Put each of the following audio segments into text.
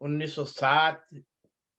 1907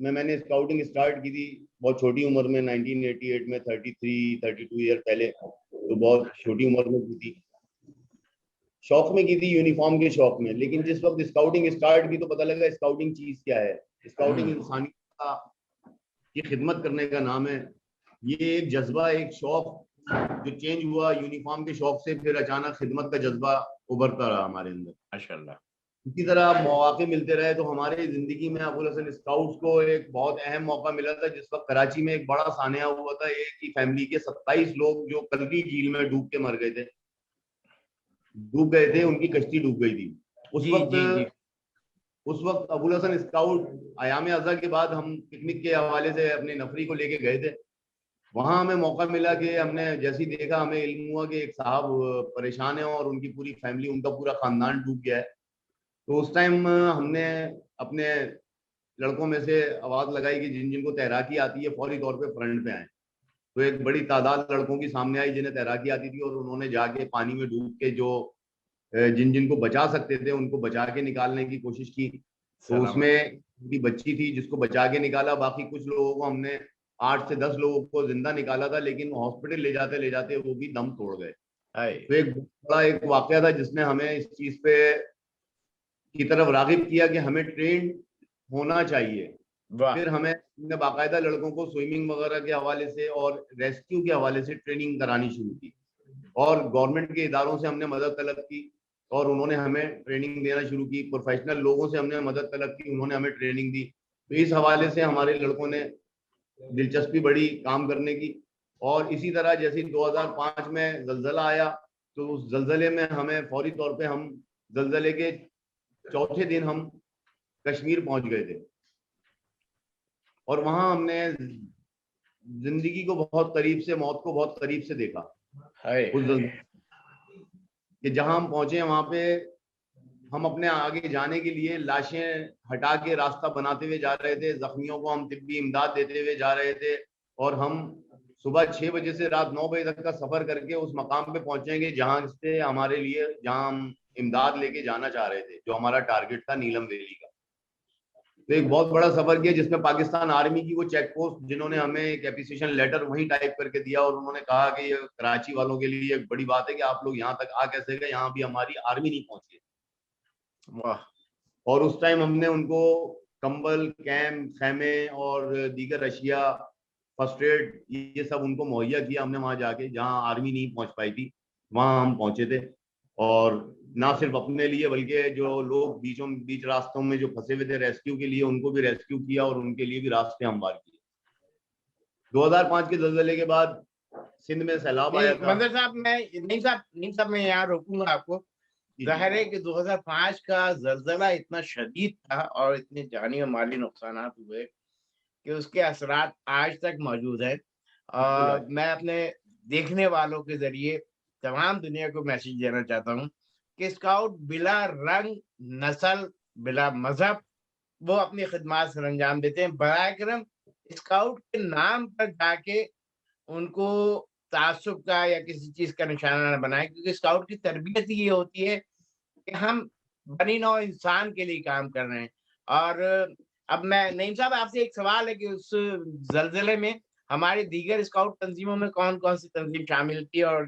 میں نے scouting start کی تھی بہت چھوٹی عمر میں 1988 میں 32 ایئر پہلے, تو بہت چھوٹی عمر میں کی تھی, شوق میں کی تھی, یونیفارم کے شوق میں. لیکن جس وقت اسکاؤٹنگ اسٹارٹ کی تو پتہ لگا اسکاؤٹنگ چیز کیا ہے. اسکاؤٹنگ انسانیت کی خدمت کرنے کا نام ہے. یہ ایک جذبہ, ایک شوق جو چینج ہوا یونیفارم کے شوق سے, پھر اچانک خدمت کا جذبہ ابھرتا رہا ہمارے اندر. ماشاءاللہ. اسی طرح مواقع ملتے رہے تو ہمارے زندگی میں ابوالحسن اسکاؤٹس کو ایک بہت اہم موقع ملا تھا جس وقت کراچی میں ایک بڑا سانحہ ہوا تھا. ایک ہی فیملی کے 27 لوگ جو کلکی جھیل میں ڈوب کے مر گئے تھے, ان کی کشتی ڈوب گئی تھی. اس وقت ابوالحسن اسکاؤٹ ایام ازاں کے بعد ہم پکنک کے حوالے سے اپنی نفری کو لے کے گئے تھے. وہاں ہمیں موقع ملا کہ ہم نے جیسے ہی دیکھا ہمیں علم ہوا کہ ایک صاحب پریشان ہیں اور ان کی پوری فیملی, ان کا پورا خاندان ڈوب گیا ہے. تو اس ٹائم ہم نے اپنے لڑکوں میں سے آواز لگائی کہ جن جن کو تیراکی آتی ہے فوری طور پہ فرنٹ پہ آئیں. تو ایک بڑی تعداد لڑکوں کی سامنے آئی جنہیں تیراکی آتی تھی, اور انہوں نے جا کے پانی میں ڈوب کے جو جن جن کو بچا سکتے تھے ان کو بچا کے نکالنے کی کوشش کی. تو اس میں ان کی بچی تھی جس کو بچا کے نکالا. باقی کچھ لوگوں کو ہم نے 8 سے 10 لوگوں کو زندہ نکالا تھا, لیکن ہاسپٹل لے جاتے وہ بھی دم توڑ گئے. تو ایک بڑا ایک واقعہ تھا جس نے ہمیں اس چیز پہ کی طرف راغب کیا کہ ہمیں ٹرینڈ ہونا چاہیے. پھر ہمیں باقاعدہ لڑکوں کو سوئمنگ وغیرہ کے حوالے سے اور ریسکیو کے حوالے سے ٹریننگ کرانی شروع کی, اور گورنمنٹ کے اداروں سے ہم نے مدد طلب کی اور انہوں نے ہمیں ٹریننگ دینا شروع کی. پروفیشنل لوگوں سے ہم نے مدد طلب کی, انہوں نے ہمیں ٹریننگ دی. تو اس حوالے سے ہمارے لڑکوں نے دلچسپی بڑی کام کرنے کی. اور اسی طرح جیسے 2005 میں زلزلہ آیا تو اس زلزلے میں ہمیں فوری طور پہ ہم زلزلے کے چوتھے دن ہم کشمیر پہنچ گئے تھے, اور وہاں ہم نے زندگی کو بہت قریب سے, موت کو بہت قریب سے دیکھا. کہ جہاں ہم پہنچے وہاں پہ ہم اپنے آگے جانے کے لیے لاشیں ہٹا کے راستہ بناتے ہوئے جا رہے تھے, زخمیوں کو ہم طبی امداد دیتے ہوئے جا رہے تھے, اور ہم صبح 6 بجے سے رات 9 بجے تک کا سفر کر کے اس مقام پہ پہنچیں گے جہاں سے ہمارے لیے, جہاں ہم امداد لے کے جانا چاہ رہے تھے, جو ہمارا ٹارگٹ تھا نیلم ویلی کا. تو ایک بہت بڑا سفر کیا جس میں پاکستان آرمی کی وہ چیک پوسٹ جنہوں نے ہمیں ایک اپریسیشن لیٹر وہیں ٹائپ کر کے دیا, اور انہوں نے کہا کہ یہ کراچی والوں کے لیے ایک بڑی بات ہے کہ آپ لوگ یہاں تک آ کیسے گئے, یہاں بھی ہماری آرمی نہیں پہنچی. اور اس ٹائم ہم نے ان کو کمبل, کیمپ, خیمے اور دیگر اشیاء, فرسٹ ایڈ, یہ سب ان کو مہیا کیا ہم نے وہاں جا کے جہاں آرمی نہیں پہنچ پائی تھی. وہاں ہم پہنچے تھے, اور نہ صرف اپنے لیے بلکہ جو لوگ بیچ راستوں میں جو پھنسے ہوئے تھے ریسکیو کے لیے, ان کو بھی ریسکیو کیا اور ان کے لیے بھی راستے ہموار کیے. 2005 کے زلزلے کے بعد سندھ میں سیلاب آیا تھا. منظر صاحب نیم صاحب میں یہاں روکوں گا آپ کو. ظاہر ہے کہ 2005 کا زلزلہ اتنا شدید تھا اور اتنے جانی و مالی نقصانات ہوئے کہ اس کے اثرات آج تک موجود ہیں. اور میں اپنے دیکھنے والوں کے ذریعے تمام دنیا کو میسج دینا چاہتا ہوں کہ اسکاؤٹ بلا رنگ, نسل, بلا مذہب وہ اپنی خدمات سر انجام دیتے ہیں. براہ کرم اسکاؤٹ کے نام پر جا کے ان کو تعصب کا یا کسی چیز کا نشانہ نہ بنائیں, کیونکہ اسکاؤٹ کی تربیت یہ ہوتی ہے کہ ہم بنی نوع انسان کے لیے کام کر رہے ہیں. اور اب میں نعیم صاحب آپ سے ایک سوال ہے کہ اس زلزلے میں ہماری دیگر اسکاؤٹ تنظیموں میں کون کون سی تنظیم شامل تھی اور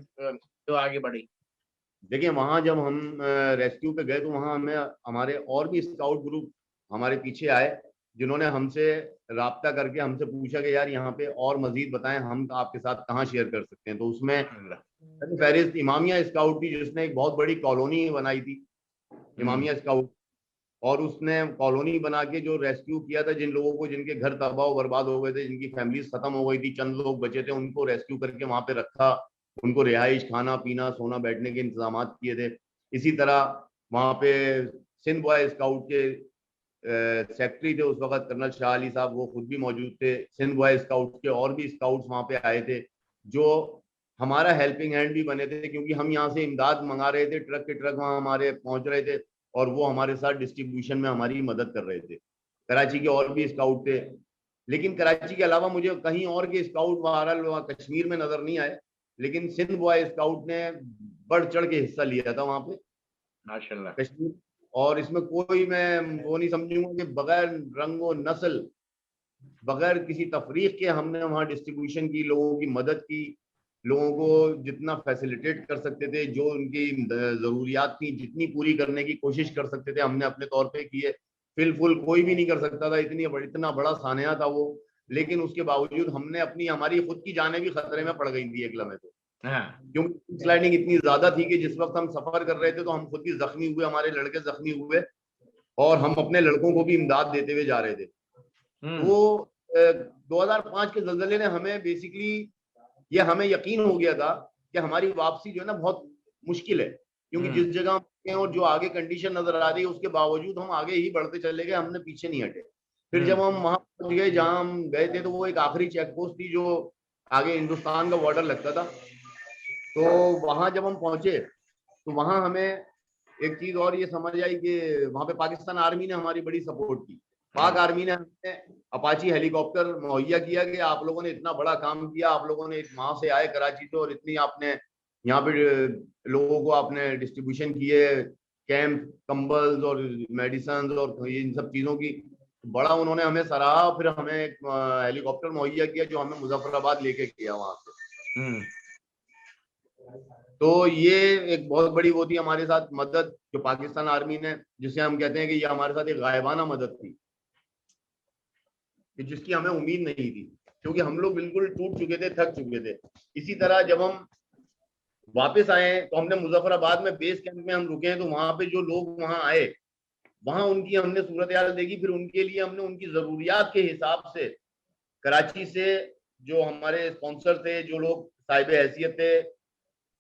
جو آگے بڑھی؟ دیکھیں وہاں جب ہم ریسکیو پہ گئے تو وہاں ہمیں ہمارے اور بھی اسکاؤٹ گروپ ہمارے پیچھے آئے جنہوں نے ہم سے رابطہ کر کے ہم سے پوچھا کہ یار یہاں پہ اور مزید بتائیں, ہم آپ کے ساتھ کہاں شیئر کر سکتے ہیں. تو اس میں فہرست امامیہ اسکاؤٹ تھی جس نے ایک بہت بڑی کالونی بنائی تھی, امامیہ اسکاؤٹ, اور اس نے کالونی بنا کے جو ریسکیو کیا تھا جن لوگوں کو جن کے گھر تباہ و برباد ہو گئے تھے, جن کی فیملیز ختم ہو گئی تھی, چند لوگ بچے تھے, ان کو ریسکیو کر کے وہاں پہ رکھا, ان کو رہائش, کھانا پینا, سونا, بیٹھنے کے انتظامات کیے تھے. اسی طرح وہاں پہ سندھ بوائے اسکاؤٹ کے سیکٹری تھے اس وقت کرنل شاہ علی صاحب, وہ خود بھی موجود تھے. سندھ بوائے اسکاؤٹ کے اور بھی اسکاؤٹس وہاں پہ آئے تھے جو ہمارا ہیلپنگ ہینڈ بھی بنے تھے, کیونکہ ہم یہاں سے امداد منگا رہے تھے, ٹرک کے ٹرک وہاں ہمارے پہنچ رہے تھے اور وہ ہمارے ساتھ ڈسٹریبیوشن میں ہماری مدد کر رہے تھے. کراچی کے اور بھی اسکاؤٹ تھے, لیکن کراچی کے علاوہ مجھے کہیں اور کے اسکاؤٹ بہرحال کشمیر میں نظر نہیں آئے, لیکن سندھ بوائے اسکاؤٹ نے بڑھ چڑھ کے حصہ لیا تھا وہاں پہ ماشاءاللہ کشمیر. اور اس میں کوئی میں وہ نہیں سمجھوں گا کہ بغیر رنگ و نسل بغیر کسی تفریق کے ہم نے وہاں ڈسٹریبیوشن کی, لوگوں کی مدد کی, لوگوں کو جتنا فیسیلیٹیٹ کر سکتے تھے, جو ان کی ضروریات تھیں جتنی پوری کرنے کی کوشش کر سکتے تھے ہم نے اپنے طور پہ کیے. فل فل کوئی بھی نہیں کر سکتا تھا, اتنا بڑا سانحہ تھا وہ, لیکن اس کے باوجود ہم نے ہماری خود کی جانیں بھی خطرے میں پڑ گئی تھی ایک لمحے تو, کیونکہ سلائڈنگ اتنی زیادہ تھی کہ جس وقت ہم سفر کر رہے تھے تو ہم خود بھی زخمی ہوئے, ہمارے لڑکے زخمی ہوئے, اور ہم اپنے لڑکوں کو بھی امداد دیتے ہوئے جا رہے تھے. وہ 2005 کے زلزلے نے ہمیں بیسیکلی یہ ہمیں یقین ہو گیا تھا کہ ہماری واپسی جو ہے نا بہت مشکل ہے, کیونکہ جس جگہ اور جو آگے کنڈیشن نظر آ رہی ہے اس کے باوجود ہم آگے ہی بڑھتے چلے گئے, ہم نے پیچھے نہیں ہٹے. پھر جب ہم وہاں پہنچ گئے جہاں ہم گئے تھے, تو وہ ایک آخری چیک پوسٹ تھی جو آگے ہندوستان کا بارڈر لگتا تھا. تو وہاں جب ہم پہنچے تو وہاں ہمیں ایک چیز اور یہ سمجھ آئی کہ وہاں پہ پاکستان آرمی نے ہماری بڑی سپورٹ کی. پاک آرمی نے ہمیں اپاچی ہیلی کاپٹر مہیا کیا کہ آپ لوگوں نے اتنا بڑا کام کیا, آپ لوگوں نے وہاں سے آئے کراچی سے, اور اتنی آپ نے یہاں پہ لوگوں کو آپ نے ڈسٹریبیوشن کیے, کیمپ, کمبلز اور میڈیسنز اور ان سب چیزوں کی, بڑا انہوں نے ہمیں سراہا. پھر ہمیں ایک ہیلی کاپٹر مہیا کیا جو ہمیں مظفر آباد لے کے کیا وہاں سے. تو یہ ایک بہت بڑی وہ تھی ہمارے ساتھ مدد جو پاکستان آرمی نے, جسے ہم کہتے ہیں کہ یہ ہمارے ساتھ ایک غائبانہ مدد تھی جس کی ہمیں امید نہیں تھی, کیونکہ ہم لوگ بالکل ٹوٹ چکے تھے, تھک چکے تھے. اسی طرح جب ہم واپس آئے تو ہم نے مظفر آباد میں بیس کیمپ میں ہم رکے ہیں, تو وہاں پہ جو لوگ وہاں آئے وہاں ان کی ہم نے صورتحال دیکھی. پھر ان کے لیے ہم نے ان کی ضروریات کے حساب سے کراچی سے جو ہمارے اسپانسر تھے, جو لوگ صاحب حیثیت تھے,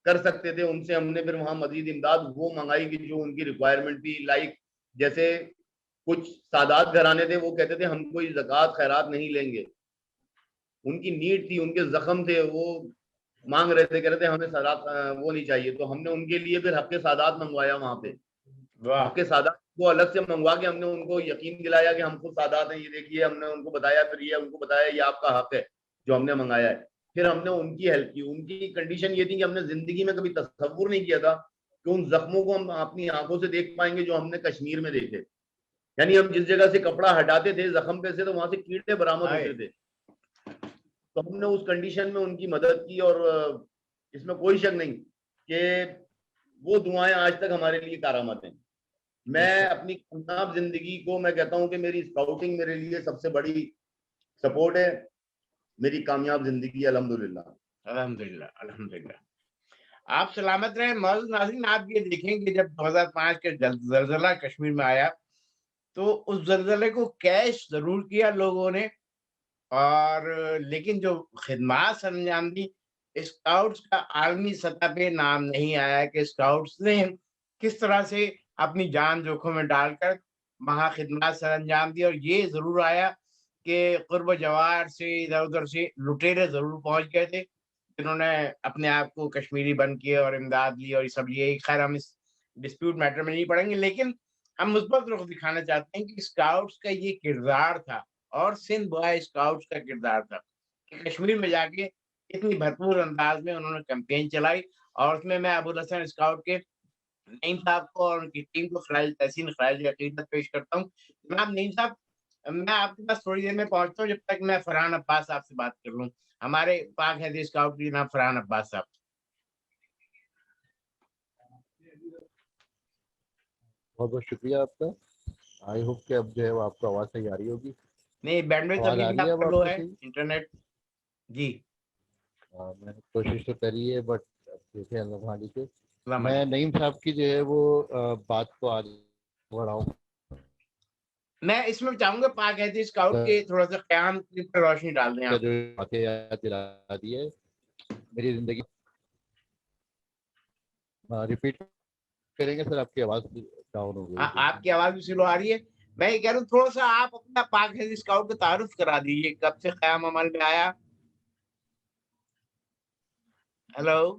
کر سکتے تھے, ان سے ہم نے پھر وہاں مزید امداد وہ منگائی کہ جو ان کی ریکوائرمنٹ تھی. لائک جیسے کچھ سادات گھرانے تھے, وہ کہتے تھے ہم کوئی زکوٰۃ خیرات نہیں لیں گے, ان کی نیڈ تھی, ان کے زخم تھے, وہ مانگ رہے تھے, کہہ رہے تھے ہمیں سادات وہ نہیں چاہیے. تو ہم نے ان کے لیے پھر حق سادات منگوایا وہاں پہ. حق سادات کو الگ سے منگوا کے ہم نے ان کو یقین دلایا کہ ہم خود سادات ہیں, یہ دیکھیے. ہم نے ان کو بتایا, پھر یہ ان کو بتایا یہ آپ کا حق ہے جو ہم نے منگایا ہے. پھر ہم نے ان کی ہیلپ کی. ان کی کنڈیشن یہ تھی کہ ہم نے زندگی میں کبھی تصور نہیں کیا تھا کہ ان زخموں کو ہم اپنی آنکھوں سے دیکھ پائیں گے جو ہم نے کشمیر میں دیکھے. یعنی ہم جس جگہ سے کپڑا ہٹاتے تھے زخم پہ سے, تو وہاں سے کیڑے برآمد ہوتے تھے. تو ہم نے اس کنڈیشن میں ان کی مدد کی, اور اس میں کوئی شک نہیں کہ وہ دعائیں آج تک ہمارے لیے کارآمد ہیں. میں اپنی کامیاب زندگی کو میں کہتا ہوں کہ میری اسکاؤٹنگ میرے لیے سب سے بڑی سپورٹ ہے, میری کامیاب زندگی. الحمدللہ الحمدللہ الحمدللہ. آپ سلامت رہیں. معزز ناظرین, آپ یہ دیکھیں کہ جب 2005 کے زلزلہ کشمیر میں آیا تو اس زلزلے کو کیش ضرور کیا لوگوں نے, اور لیکن جو خدمات سر انجام دی, اسکاؤٹس کا عالمی سطح پہ نام نہیں آیا کہ اسکاؤٹس نے کس طرح سے اپنی جان جوکھوں میں ڈال کر وہاں خدمات سر انجام دی. اور یہ ضرور آیا کہ قرب و جوار سے ادھر ادھر سے لٹیرے ضرور پہنچ گئے تھے, جنہوں نے اپنے آپ کو کشمیری بن کیے اور امداد لی اور یہ سب. یہ خیر ہم اس ڈسپیوٹ میٹر میں نہیں پڑیں گے, لیکن ہم مثبت رخ دکھانا چاہتے ہیں کہ اسکاؤٹس کا یہ کردار تھا, اور سندھ بوائے اسکاؤٹس کا کردار تھا کہ کشمیر میں جا کے اتنی بھرپور انداز میں انہوں نے کیمپین چلائی. اور اس میں ابوالحسن اسکاؤٹ کے نعیم صاحب کو اور ان کی ٹیم کو خراج تحسین خراج عقیدت پیش کرتا ہوں. جناب نعیم صاحب, میں آپ کے پاس تھوڑی دیر میں پہنچتا ہوں, جب تک میں فرحان عباس صاحب سے بات کر لوں, ہمارے پاک حیدر اسکاؤٹ کے جناب فرحان عباس صاحب. بہت بہت شکریہ آپ کا. آئی ہوپ کہ اب جو ہے وہ آپ کو آواز صحیح آ رہی ہوگی. نہیں, بینڈویڈتھ آواز ابھی آ بھی رہی ہے آپ اب کا آپ لو کو ہے, صحیح؟ انٹرنیٹ. جی میں نے کوشش تو کری ہے, بٹ دیکھیں اللہ تعالی سے. السلام میں علیکم. نعیم صاحب کی جو ہے وہ بات کو آگے بڑھاؤں. میں اس میں چاہوں گا پاک حیدر اسکاؤٹ کے تھوڑا سا قیام پر روشنی ڈال دیں آپ. جو باتیں یاد دلا دی ہے میری زندگی. ریپیٹ کریں گے سر, آپ کی آواز ڈاؤن ہو گئی. آپ کی آواز بھی سلو آ رہی ہے. میں یہ کہہ رہا ہوں تھوڑا سا آپ اپنا پاک حیدر اسکاؤٹ کا تعارف کرا دیجیے, کب سے قیام عمل میں آیا. ہیلو.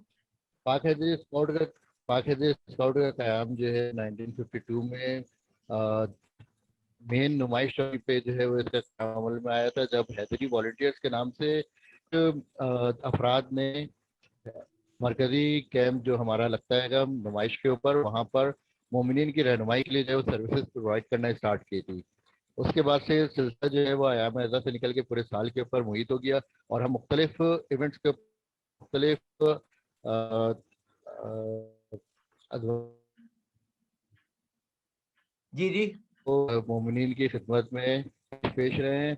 پاک حیدر اسکاؤٹ کا قیام جو ہے 1952 میں مین نمائش پہ جو ہے وہ اس کا قیام عمل میں آیا تھا, جب حیدری والنٹیئرس کے نام سے افراد نے مرکزی کیمپ جو ہمارا لگتا ہے گا نمائش کے اوپر, وہاں پر مومنین کی رہنمائی کے لیے جو ہے وہ سروسز پرووائڈ کرنا اسٹارٹ کی تھی. اس کے بعد سے سلسلہ جو ہے وہ ایام اعزا سے نکل کے پورے سال کے اوپر محیط ہو گیا اور ہم مختلف ایونٹس کے مختلف جی جی مومنین کی خدمت میں پیش رہے ہیں،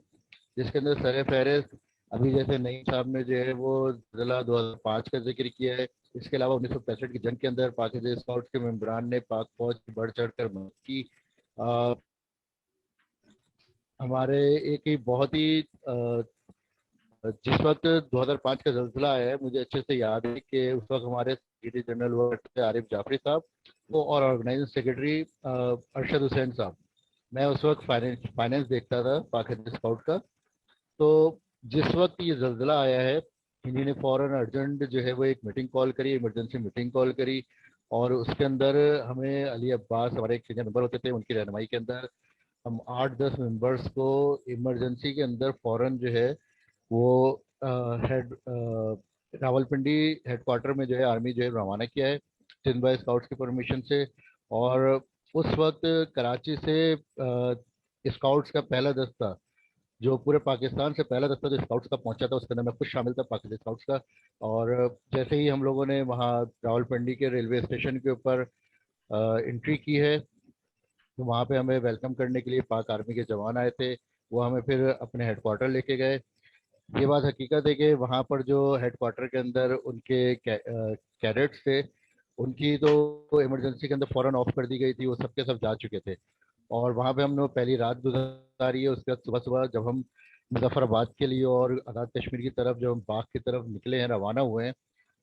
جس کے اندر سر فہرست ابھی جیسے نعیم صاحب نے جو ہے وہ زلزلہ 2005 کا ذکر کیا ہے. اس کے علاوہ 1965 کی جنگ کے اندر پاکستان اسکاؤٹس کے ممبران نے پاک فوج کی بڑھ چڑھ کر مدد کی. ہمارے ایک ہی بہت ہی جس وقت 2005 کا زلزلہ آیا ہے مجھے اچھے سے یاد ہے کہ اس وقت ہمارے سیکرٹری جنرل تھے عارف جعفری صاحب وہ اور آرگنائزنگ سیکرٹری ارشد حسین صاحب. میں اس وقت فائنینس دیکھتا تھا پاکستان اسکاؤٹ کا. تو جس وقت یہ زلزلہ آیا ہے انہوں نے فوراً ارجنٹ جو ہے وہ ایک میٹنگ کال کری، ایمرجنسی میٹنگ کال کری، اور اس کے اندر ہمیں علی عباس ہمارے ایک سینئر ممبر ہوتے تھے، ان کی رہنمائی کے اندر ہم 8-10 ممبرس کو ایمرجنسی کے اندر فوراً جو ہے وہ راولپنڈی ہیڈ کوارٹر میں جو ہے آرمی جو ہے روانہ کیا ہے سندھ بائی اسکاؤٹس کی پرمیشن سے. اور اس وقت کراچی سے اسکاؤٹس کا پہلا دستہ جو پورے پاکستان سے پہلا دستہ جو اسکاؤٹس کا پہنچا تھا اس کے اندر میں خود شامل تھا پاکستان اسکاؤٹس کا. اور جیسے ہی ہم لوگوں نے وہاں راولپنڈی کے ریلوے اسٹیشن کے اوپر انٹری کی ہے تو وہاں پہ ہمیں ویلکم کرنے کے لیے پاک آرمی کے جوان آئے تھے. وہ ہمیں پھر اپنے ہیڈ کوارٹر لے کے گئے. یہ بات حقیقت ہے کہ وہاں پر جو ہیڈ کوارٹر کے اندر ان کے کیڈٹس تھے ان کی تو ایمرجنسی کے اندر فوراً آف کر دی گئی تھی، وہ سب کے سب جا چکے تھے. اور وہاں پہ ہم نے پہلی رات گزاری ہے. اس کے بعد صبح جب ہم مظفر آباد کے لیے اور آزاد کشمیر کی طرف جب ہم باغ کی طرف نکلے ہیں، روانہ ہوئے ہیں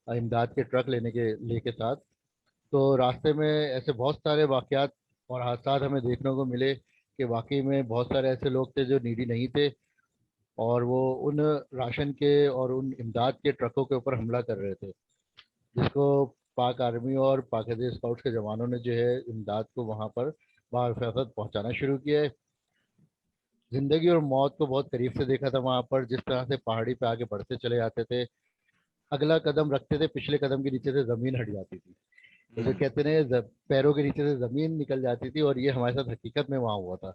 امداد کے ٹرک لے کے ساتھ، تو راستے میں ایسے بہت سارے واقعات اور حادثات ہمیں دیکھنے کو ملے کہ واقعی میں بہت سارے ایسے لوگ تھے جو نیڈی نہیں تھے اور وہ ان راشن کے اور ان امداد کے ٹرکوں کے اوپر حملہ کر رہے تھے، جس کو پاک آرمی اور پاکستان اسکاؤٹس کے جوانوں نے جو ہے امداد کو وہاں پر بحفاظت پہنچانا شروع کیا ہے. زندگی اور موت کو بہت قریب سے دیکھا تھا وہاں پر، جس طرح سے پہاڑی پہ آگے بڑھتے چلے جاتے تھے، اگلا قدم رکھتے تھے پچھلے قدم کے نیچے سے زمین ہٹ جاتی تھی. تو جو کہتے ہیں پیروں کے نیچے سے زمین نکل جاتی تھی، اور یہ ہمارے ساتھ حقیقت میں وہاں ہوا تھا.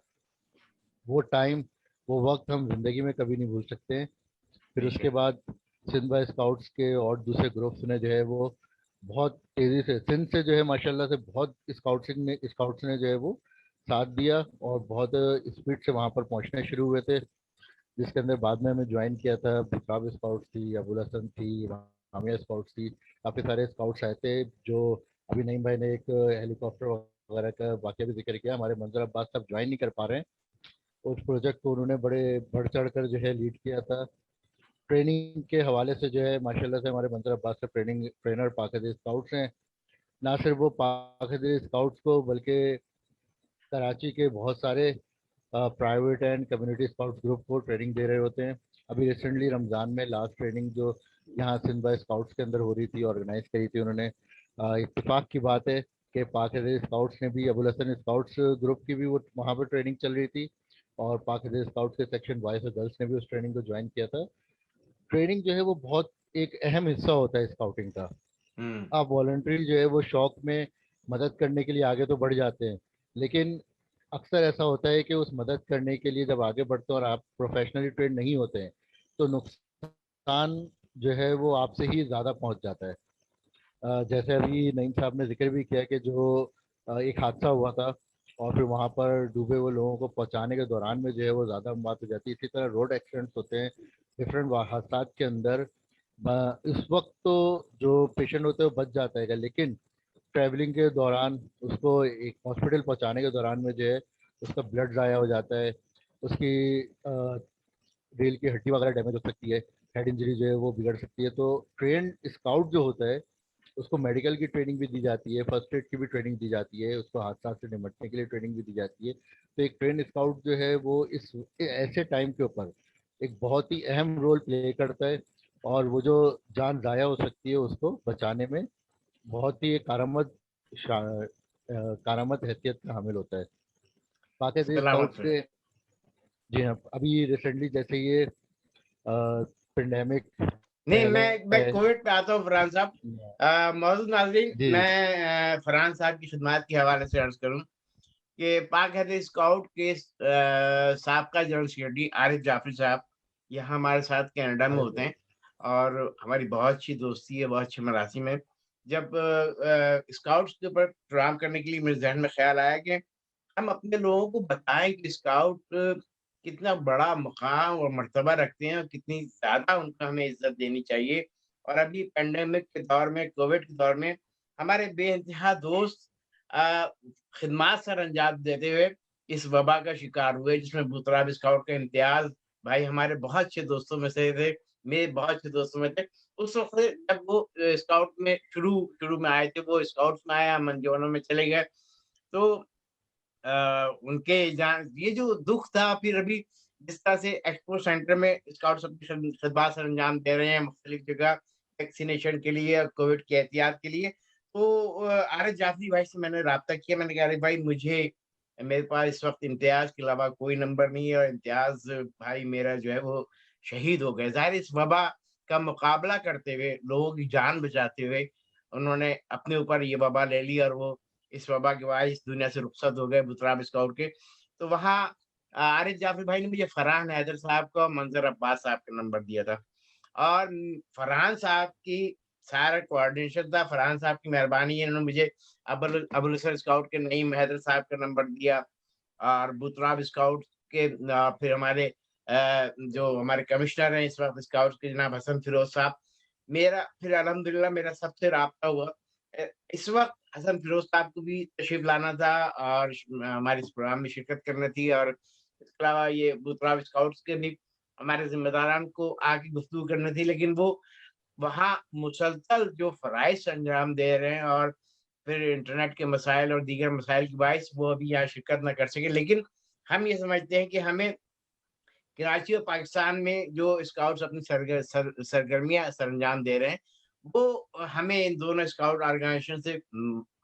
وہ ٹائم وہ وقت ہم زندگی میں کبھی نہیں بھول سکتے ہیں. پھر اس کے بعد سندھ بائی اسکاؤٹس کے اور دوسرے گروپس نے جو ہے وہ بہت تیزی سے سندھ سے جو ہے ماشاء اللہ سے بہت اسکاؤٹس نے جو ہے وہ ساتھ دیا اور بہت اسپیڈ سے وہاں پر پہنچنے شروع ہوئے تھے، جس کے اندر بعد میں ہمیں جوائن کیا تھا. بکراب اسکاؤٹس تھی، ابوالحسن تھی، رامیا اسکاؤٹس تھی، کافی سارے اسکاؤٹس آئے تھے. جو ابھی نعیم بھائی نے ایک ہیلی کاپٹر وغیرہ کا واقعہ بھی ذکر کیا. ہمارے منظر عباس صاحب جوائن نہیں کر پا رہے ہیں، اس پروجیکٹ کو انہوں نے بڑے بڑھ چڑھ کر جو ہے لیڈ کیا تھا. ٹریننگ کے حوالے سے جو ہے ماشاء اللہ سے ہمارے منظر عباس سے ٹرینر پاکستان اسکاؤٹس ہیں. نہ صرف وہ پاکستان اسکاؤٹس کو بلکہ کراچی کے بہت سارے private and community scouts group کو ٹریننگ دے رہے ہوتے ہیں. ابھی ریسنٹلی رمضان میں لاسٹ ٹریننگ جو یہاں سندھ بائی اسکاؤٹس کے اندر ہو رہی تھی، آرگنائز کری تھی انہوں نے. اتفاق کی بات ہے کہ پاکستان اسکاؤٹس نے بھی ابوالحسن اسکاؤٹس گروپ کی بھی وہ وہاں پہ ٹریننگ چل رہی تھی، اور پاکستان اسکاؤٹس کے سیکشن بوائز اور گرلس نے بھی اس ٹریننگ کو جوائن کیا تھا. ٹریننگ جو ہے وہ بہت ایک اہم حصہ ہوتا ہے اسکاؤٹنگ کا. آپ والنٹری جو ہے وہ شوق میں مدد کرنے کے لیے آگے تو بڑھ جاتے ہیں، لیکن اکثر ایسا ہوتا ہے کہ اس مدد کرنے کے لیے جب آگے بڑھتے ہیں اور آپ پروفیشنلی ٹرین نہیں ہوتے ہیں تو نقصان جو ہے وہ آپ سے ہی زیادہ پہنچ جاتا ہے. جیسے ابھی نعیم صاحب نے ذکر بھی کیا کہ جو ایک حادثہ ہوا تھا اور پھر وہاں پر ڈوبے ہوئے لوگوں کو پہنچانے کے دوران میں جو ہے وہ زیادہ بات ہو جاتی ہے. اسی طرح روڈ ایکسیڈنٹس ہوتے ہیں ڈفرینٹ حادثات کے اندر. اس وقت تو جو پیشنٹ ہوتے ہیں وہ بچ جاتا ہے گا، لیکن ٹریولنگ کے دوران اس کو ایک ہاسپٹل پہنچانے کے دوران میں جو ہے اس کا بلڈ ضائع ہو جاتا ہے، اس کی ریل کی ہڈی وغیرہ ڈیمیج ہو سکتی ہے، ہیڈ انجری جو ہے وہ بگڑ سکتی ہے. تو ٹرینڈ اسکاؤٹ جو ہوتا ہے اس کو میڈیکل کی ٹریننگ بھی دی جاتی ہے، فرسٹ ایڈ کی بھی ٹریننگ دی جاتی ہے، اس کو حادثات سے نمٹنے کے لیے ٹریننگ بھی دی جاتی ہے. تو ایک ٹرین اسکاؤٹ جو ہے وہ اس ایسے ٹائم کے اوپر ایک بہت ہی اہم رول پلے کرتا ہے، اور وہ جو جان ضائع ہو سکتی ہے اس کو بچانے میں بہت ہی کارآمد حیثیت کا حامل ہوتا ہے. پاکستان اسکاؤٹس کے جی ہاں ابھی ریسنٹلی جیسے یہ پینڈیمک نہیں میں کووڈ پہ آتا ہوں فرحان صاحب. معزز ناظرین، میں فرحان صاحب کی خدمات کے حوالے سے عرض کروں کہ پاک حیدر اسکاؤٹ کے سابقہ جنرل سیکرٹری عارف جعفری صاحب یہاں ہمارے ساتھ کینیڈا میں ہوتے ہیں اور ہماری بہت اچھی دوستی ہے, بہت اچھے مراسم ہے. جب اسکاؤٹس کے اوپر پروگرام کرنے کے لیے میرے ذہن میں خیال آیا کہ ہم اپنے لوگوں کو بتائیں کہ اسکاؤٹ کتنا بڑا مقام اور مرتبہ رکھتے ہیں اور کتنی زیادہ ان کو ہمیں عزت دینی چاہیے. اور ابھی پینڈیمک کے دور میں, کووڈ کے دور میں ہمارے بے انتہا دوست خدمات سر انجام دیتے ہوئے اس وبا کا شکار ہوئے, جس میں بوتراب اسکاؤٹ کا امتیاز بھائی ہمارے بہت اچھے دوستوں میں سے تھے, میرے بہت اچھے دوستوں میں تھے. اس وقت جب وہ اسکاؤٹ میں شروع میں آئے تھے, وہ اسکاؤٹس میں آئے, ہم انجمنوں میں چلے گئے, تو ان کے یہ جو دکھ تھا, پھر ابھی جس طرح سے ایکسپو سینٹر میں اسکاؤٹس اپنی خدمات سر انجام دے رہے ہیں مختلف جگہ ویکسینیشن کے لیے, کووڈ کی احتیاط کے لیے. تو عارف جعفری بھائی سے میں نے رابطہ کیا, میں نے کہا عارف بھائی مجھے میرے پاس اس وقت امتیاز کے علاوہ کوئی نمبر نہیں ہے, اور امتیاز بھائی میرا جو ہے وہ شہید ہو گئے. ظاہر اس وبا کا مقابلہ کرتے ہوئے, لوگوں کی جان بچاتے ہوئے انہوں نے اپنے اوپر یہ وبا لے لی, اور وہ اس وبا کے باعث دنیا سے رخصت ہو گئے بوتراب اسکاؤٹ کے. تو وہاں عارف جعفری بھائی نے مجھے فرحان حیدر صاحب کو, منظر عباس صاحب کا نمبر دیا تھا, اور فرحان صاحب کی سارا کوآرڈینیشن تھا, فرحان صاحب کی مہربانی ہے, انہوں نے مجھے ابوالحسن اسکاؤٹ کے نعیم حیدر صاحب کا نمبر دیا, اور بوتراب اسکاؤٹ کے پھر ہمارے جو ہمارے کمشنر ہیں اس وقت اسکاؤٹ کے جناب حسن فیروز صاحب, میرا پھر الحمدللہ میرا سب سے رابطہ ہوا. اس وقت حسن فیروز صاحب کو بھی تشریف لانا تھا اور ہمارے اس پروگرام میں شرکت کرنی تھی, اور اس کے علاوہ یہ بوتراب اسکاؤٹس کے بھی ہمارے ذمہ داران کو آ کے گفتگو کرنی تھی, لیکن وہ وہاں مسلسل جو فرائض انجام دے رہے ہیں اور پھر انٹرنیٹ کے مسائل اور دیگر مسائل کے باعث وہ ابھی یہاں شرکت نہ کر سکے. لیکن ہم یہ سمجھتے ہیں کہ ہمیں کراچی اور پاکستان میں جو اسکاؤٹس اپنی سرگرمیاں سر انجام دے رہے ہیں, وہ ہمیں ان دونوں اسکاؤٹ آرگنائزیشن سے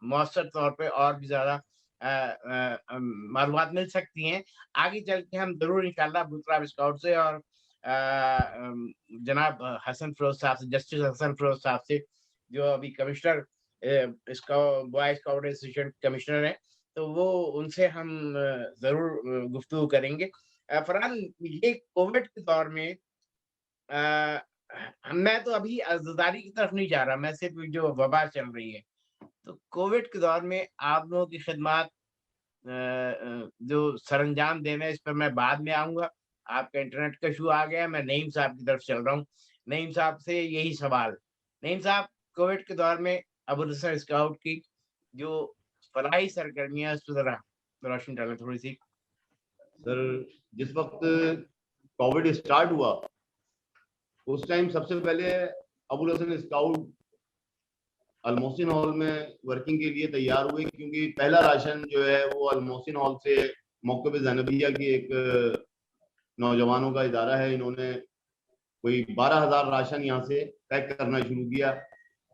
مؤثر طور پہ اور بھی زیادہ معلومات مل سکتی ہیں. آگے چل کے ہم ضرور انشاءاللہ بوتراب اسکاؤٹ سے اور جناب حسن فیروز صاحب سے, جسٹس حسن فیروز صاحب سے, جو ابھی commissioner boy scout association commissioner ہیں, تو وہ ان سے ہم ضرور گفتگو کریں گے. فرحان, یہ کووڈ کے دور میں میں تو ابھی عزاداری کی طرف نہیں جا رہا, میں صرف جو وبا چل رہی ہے, تو کووڈ کے دور میں آپ لوگوں کی خدمات جو سر انجام دینا ہے اس پر میں بعد میں آؤں گا. آپ کا انٹرنیٹ کا ایشو آ گیا, میں نعیم صاحب کی طرف چل رہا ہوں. نعیم صاحب سے یہی سوال, نعیم صاحب کووڈ کے دور میں ابوالحسن اسکاؤٹ کی جو فلاحی سرگرمیاں, اس پر ذرا روشنی ڈالیں تھوڑی سی. سر جس وقت کووڈ اسٹارٹ ہوا اس ٹائم سب سے پہلے ابوالحسن اسکاؤٹ المحسن ہال میں ورکنگ کے لیے تیار ہوئے, کیونکہ پہلا راشن جو ہے وہ المحسن ہال سے موقع زینبیہ کی ایک نوجوانوں کا ادارہ ہے, انہوں نے کوئی 12,000 راشن یہاں سے پیک کرنا شروع کیا,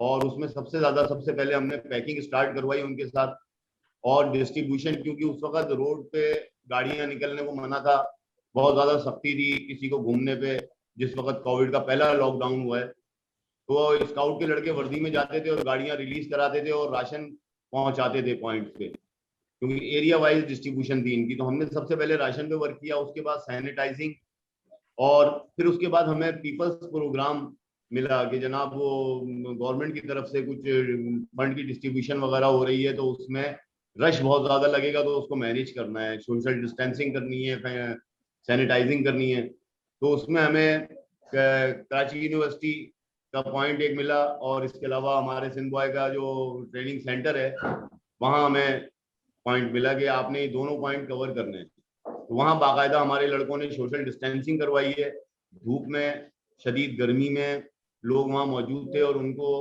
اور اس میں سب سے زیادہ سب سے پہلے ہم نے پیکنگ سٹارٹ کروائی ان کے ساتھ, اور ڈسٹریبیوشن, کیونکہ اس وقت روڈ پہ گاڑیاں نکلنے کو منع تھا, بہت زیادہ سختی تھی کسی کو گھومنے پہ. جس وقت کووڈ کا پہلا لاک ڈاؤن ہوا ہے تو اسکاؤٹ کے لڑکے وردی میں جاتے تھے اور گاڑیاں ریلیز کراتے تھے اور راشن پہنچاتے تھے پوائنٹس پہ, کیونکہ ایریا وائز ڈسٹریبیوشن تھی ان کی. تو ہم نے سب سے پہلے راشن پہ ورک کیا, اس کے بعد سینیٹائزنگ, اور پھر اس کے بعد ہمیں پیپلز پروگرام ملا کہ جناب وہ گورنمنٹ کی طرف سے کچھ فنڈ کی ڈسٹریبیوشن وغیرہ ہو رہی ہے, تو اس میں رش بہت زیادہ لگے گا, تو اس کو مینیج کرنا ہے, سوشل ڈسٹینسنگ کرنی ہے, سینیٹائزنگ کرنی ہے. تو اس میں ہمیں کراچی یونیورسٹی کا پوائنٹ ایک ملا, اور اس کے علاوہ ہمارے سندھ بوائے کا جو ٹریننگ سینٹر ہے وہاں ہمیں پوائنٹ ملا کہ آپ نے یہ دونوں پوائنٹ کور کرنے ہیں. تو وہاں باقاعدہ ہمارے لڑکوں نے سوشل ڈسٹینسنگ کروائی ہے, دھوپ میں, شدید گرمی میں لوگ وہاں موجود تھے, اور ان کو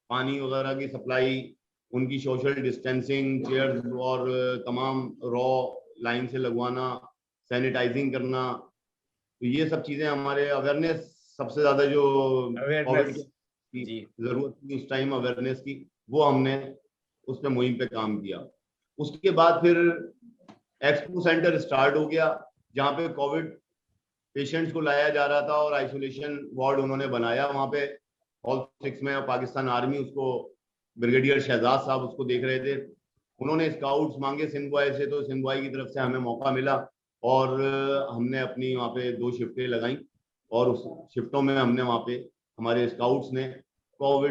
پانی وغیرہ کی سپلائی, ان کی سوشل ڈسٹینسنگ, چیئرز اور تمام رو لائن سے لگوانا, سینیٹائزنگ کرنا. تو یہ سب چیزیں ہمارے اویئرنیس, سب سے زیادہ جو ضرورت تھی اس ٹائم اویئرنیس کی, وہ ہم نے اس پہ مہم پہ کام کیا. اس کے بعد پھر ایکسپو سینٹر اسٹارٹ ہو گیا, جہاں پہ کووڈ پیشنٹس کو لایا جا رہا تھا, اور آئسولیشن وارڈ انہوں نے بنایا وہاں پہ ہال 6 میں, اور پاکستان آرمی اس کو بریگیڈیئر شہزاد صاحب اس کو دیکھ رہے تھے. انہوں نے اسکاؤٹس مانگے سندھ بوائے سے, تو سندھ بوائے کی طرف سے ہمیں موقع ملا اور ہم نے اپنی وہاں پہ 2 شفٹیں لگائیں, اور اس شفٹوں میں ہم نے وہاں پہ ہمارے اسکاؤٹس نے کووڈ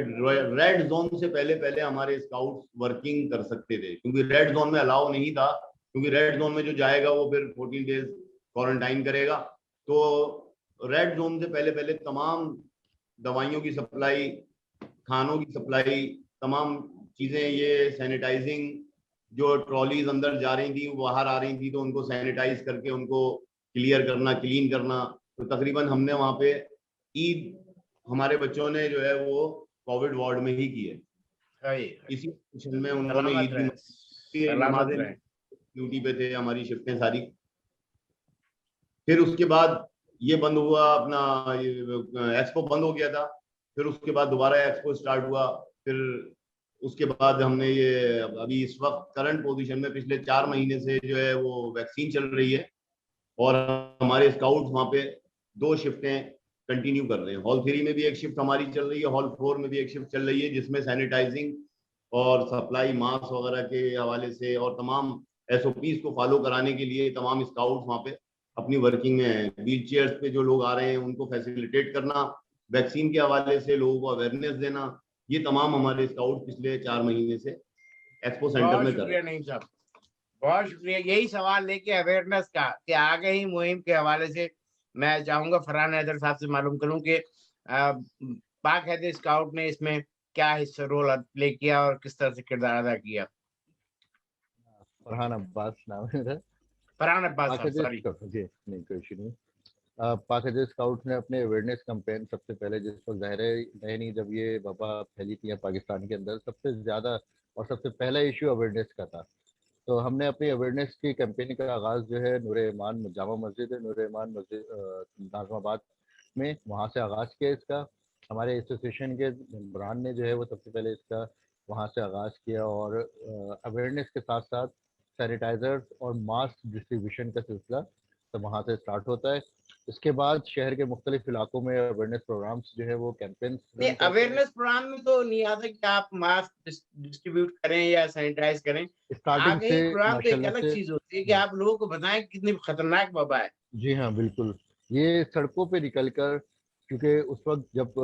ریڈ زون سے پہلے ہمارے اسکاؤٹس ورکنگ کر سکتے تھے, کیونکہ ریڈ زون میں الاؤ نہیں تھا, کیونکہ ریڈ زون میں جو جائے گا وہ پھر 14 days کوارنٹائن کرے گا. تو ریڈ زون سے پہلے تمام دوائیوں کی سپلائی, کھانوں کی سپلائی, تمام چیزیں, یہ سینیٹائزنگ, جو ٹرالیز اندر جا رہی تھیں باہر آ رہی تھیں تو ان کو سینیٹائز کر کے ان کو کلیئر کرنا, کلین کرنا. تو تقریباً ہم نے وہاں پہ عید ہمارے بچوں نے جو ہے وہ کووڈ وارڈ میں ہی کی ہے. اسی پوزیشن میں انہوں نے عید کی نمازیں ڈیوٹی پہ تھے, ہماری شفٹیں ساری. پھر اس کے بعد یہ بند ہوا, اپنا ایکسپو بند ہو گیا تھا, پھر اس کے بعد دوبارہ ایکسپو اسٹارٹ ہوا. پھر اس کے بعد ہم نے یہ ابھی اس وقت کرنٹ پوزیشن میں پچھلے 4 مہینے سے جو ہے وہ ویکسین چل رہی ہے, اور ہمارے اسکاؤٹ وہاں پہ 2 شفٹیں کنٹینیو کر رہے ہیں. ہال 3 میں بھی ایک شفٹ ہماری چل رہی ہے, ہال 4 میں بھی ایک شفٹ چل رہی ہے, جس میں سینیٹائزنگ اور سپلائی ماسک وغیرہ کے حوالے سے اور تمام SOPs کو فالو کرانے کے لیے تمام اسکاؤٹ وہاں پہ اپنی ورکنگ میں ہیں. ویل چیئرز پہ جو لوگ آ رہے ہیں ان کو فیسیلیٹیٹ کرنا, ویکسین کے حوالے سے لوگوں کو اویئرنیس دینا, یہ تمام ہمارے اسکاؤٹ پچھلے 4 مہینے سے ایکسپو سینٹر میں کر رہے ہیں. نہیں صاحب, بہت شکریہ. یہی سوال لے کے اویئرنیس کا کہ آگے ہی مہم کے حوالے سے میں چاہوں گا فرحان حیدر صاحب سے معلوم کروں کہ پاک حیدر اسکاؤٹ نے اس میں کیا حصہ رول پلے کیا اور کس طرح سے کردار ادا کیا. فرحان عباس نام ہے میرا. فرحان عباس پاک صاحب, حیدر سوری. جی نہیں کوئی ایشو نہیں. پاک حیدر اسکاؤٹ نے اپنے اویئرنیس کمپین سب سے پہلے, جس وقت ظاہر ہے نئی نئی جب یہ وبا پھیلی تھی پاکستان کے اندر, سب سے زیادہ اور سب سے پہلا ایشو اویئرنیس کا تھا. تو ہم نے اپنی اویئرنیس کی کیمپین کا آغاز جو ہے نور ایمان جامع مسجد ہے, نور ایمان مسجد ناظم آباد میں, وہاں سے آغاز کیا اس کا. ہمارے ایسوسیشن کے ممبران نے جو ہے وہ سب سے پہلے اس کا وہاں سے آغاز کیا, اور اویئرنیس کے ساتھ ساتھ سینیٹائزر اور ماسک ڈسٹریبیوشن کا سلسلہ تو وہاں سے اسٹارٹ ہوتا ہے. اس کے بعد شہر کے مختلف علاقوں میں اویئرنیس پروگرامس جو ہے وہ کیمپینس اویئرنیس پروگرام میں تو نہیں آتا کہ آپ ماسک ڈسٹریبیوٹ کریں یا سینیٹائز کریں. اسٹارٹنگ آگے سے ہی پروگرام تو ایک ماشاءاللہ الگ سے. چیز ہوتی ہے کہ آپ لوگوں کو بتائیں کتنی خطرناک وبا ہے. جی ہاں بالکل, یہ سڑکوں پہ نکل کر, کیونکہ اس وقت جب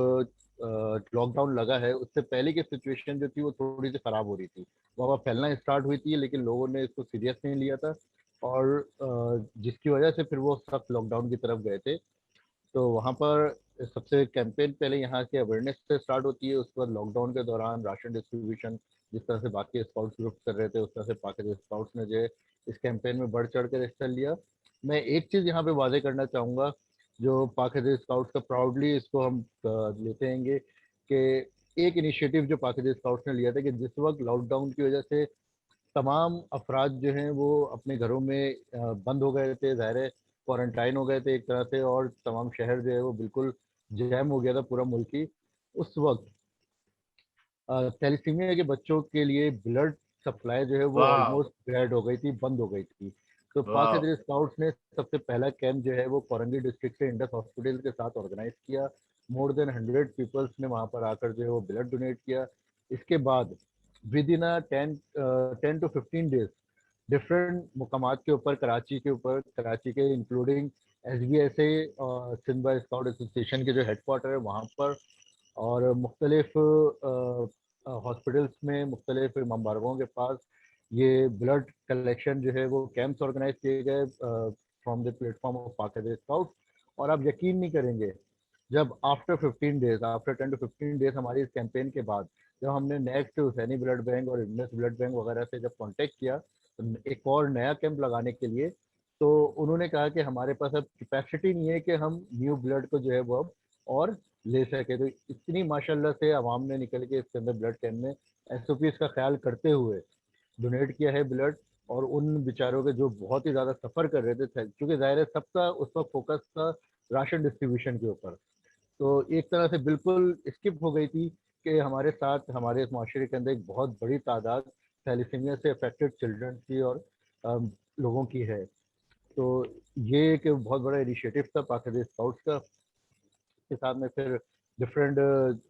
لاک ڈاؤن لگا ہے اس سے پہلے کی سچویشن جو تھی وہ تھوڑی سی خراب ہو رہی تھی, وبا پھیلنا اسٹارٹ ہوئی تھی, لیکن لوگوں نے اس کو سیریس نہیں لیا تھا, اور جس کی وجہ سے پھر وہ سخت لاک ڈاؤن کی طرف گئے تھے. تو وہاں پر سب سے کیمپین پہلے یہاں کے اویئرنیس سے اسٹارٹ ہوتی ہے. اس کے بعد لاک ڈاؤن کے دوران راشن ڈسٹریبیوشن, جس طرح سے باقی اسکاؤٹس گروپ کر رہے تھے اس طرح سے پاکستان اسکاؤٹس نے جو ہے اس کیمپین میں بڑھ چڑھ کر حصہ لیا. میں ایک چیز یہاں پہ واضح کرنا چاہوں گا, جو پاک حیدر اسکاؤٹس کا پراؤڈلی اس کو ہم لیتے ہیں گے, کہ ایک انیشیٹو جو پاک حیدر اسکاؤٹس نے لیا تھا کہ جس وقت لاک ڈاؤن کی وجہ سے تمام افراد جو ہیں وہ اپنے گھروں میں بند ہو گئے تھے, ظاہر ہے کوارنٹائن ہو گئے تھے ایک طرح سے, اور تمام شہر جو ہے وہ بالکل جیم ہو گیا تھا پورا ملک ہی. اس وقت تیلیسیمیا کے بچوں کے لیے بلڈ سپلائی جو ہے وہ آلموسٹ ڈیڈ ہو گئی تھی, بند ہو گئی تھی. تو پاک حیدر اسکاؤٹس نے سب سے پہلا کیمپ جو ہے وہ کورنگی ڈسٹرکٹ سے انڈس ہاسپٹل کے ساتھ آرگنائز کیا. مور دین 100 پیپلس نے وہاں پر آ کر جو ہے وہ بلڈ ڈونیٹ کیا. اس کے بعد with in 10 to 15 days different مقامات کے اوپر, کراچی کے اوپر, کراچی کے انکلوڈنگ SBSA سندھ بھائی اسکاؤٹ ایسوسیشن کے جو ہیڈ کوارٹر ہے وہاں پر, اور مختلف ہاسپٹلس میں, مختلف امام بارگاہوں کے پاس یہ بلڈ کلیکشن جو ہے وہ کیمپس آرگنائز کیے گئے from the plate form of پاک حیدر اسکاؤٹ. اور آپ یقین نہیں کریں گے, جب آفٹر 10 to 15 days ہماری اس کیمپین کے بعد جب ہم نے نیکسٹ حسینی بلڈ بینک اور انڈس بلڈ بینک وغیرہ سے جب کانٹیکٹ کیا ایک اور نیا کیمپ لگانے کے لیے, تو انہوں نے کہا کہ ہمارے پاس اب کیپیسٹی نہیں ہے کہ ہم نیو بلڈ کو جو ہے وہ اب اور لے سکے. تو اتنی ماشاءاللہ سے عوام نے نکل کے اس کے اندر بلڈ کیمپ میں SOPs کا خیال کرتے ہوئے ڈونیٹ کیا ہے بلڈ, اور ان بیچاروں کے جو بہت ہی زیادہ سفر کر رہے تھے, کیونکہ ظاہر ہے سب کا اس وقت فوکس تھا راشن ڈسٹریبیوشن کے اوپر, تو ایک طرح سے بالکل اسکپ ہو گئی تھی کہ ہمارے ساتھ ہمارے اس معاشرے کے اندر ایک بہت بڑی تعداد تھیلیسیمیا سے افیکٹڈ چلڈرن کی اور لوگوں کی ہے. تو یہ ایک بہت بڑا انیشیٹو تھا پاک حیدر اسکاؤٹس کا. اس کے ساتھ میں پھر ڈفرینٹ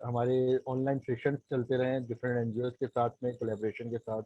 ہمارے آن لائن سیشنس چلتے رہے ڈفرینٹ NGOs کے ساتھ میں کولیبریشن کے ساتھ,